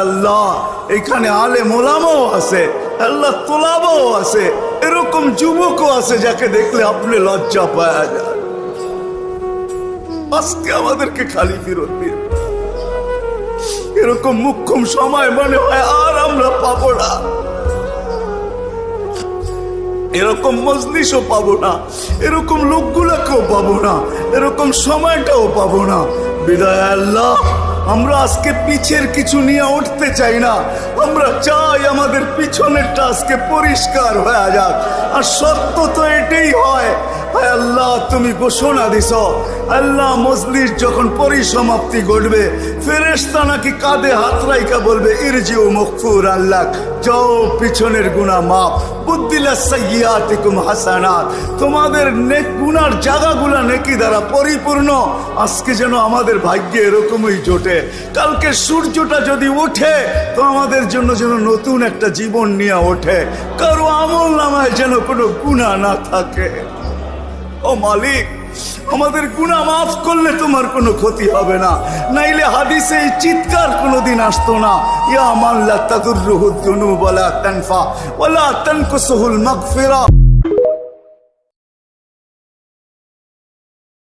আল্লাহ এখানে আলেম ওলামাও আছে, আল্লাহ তোলাবাও আছে, এরকম যুবকও আছে যাকে দেখলে আপনি লজ্জা পাওয়া যায়। আজকে আমাদেরকে খালি ফিরত দিন। এরকম মুখ্যম সময় মনে হয় আর আমরা পাবো না, এরকম মজলিসও পাবো না, এরকম লোকগুলাকেও পাবো না, এরকম সময়টাও পাবো না। বিদায় আল্লাহ, আমরা আজকে পিছের কিছু নিয়ে উঠতে চাই না, আমরা চাই আমাদের পিছনেরটা আজকে পরিষ্কার হয়ে যাক। আর সত্য তো এটাই হয়, আল্লাহ তুমি ঘোষণা দিছ, আল্লাহ মজলিস যখন পরিসমাপ্তি ঘটবে ফেরেশতা নাকি কাঁধে হাত রাইখা বলবে ইরজিউ মগফুর আল্লাহ, যাও পিছনের গুনাহ মাফ, বুদ্দিলা সাইয়্যাতিকুম হাসানাত, তোমাদের নেক গুনার জায়গাগুলা নেকি দ্বারা পরিপূর্ণ। আজকে যেন আমাদের ভাগ্যে এরকমই জোটে, কালকে সূর্যটা যদি ওঠে তো আমাদের জন্য যেন নতুন একটা জীবন নিয়ে ওঠে, কারো আমল নামায় যেন কোনো গুনাহ না থাকে। ও মালিক, আমাদের গুনাহ মাফ করলে তোমার কোনো ক্ষতি হবে না, নাইলে হাদিসে এই চিৎকার কোনোদিন আসতো না, ইয়া মান লা তাদুররুহু যুনুব ওয়ালা তানফা ওয়ালা তানকুসুহুল মাগফিরা।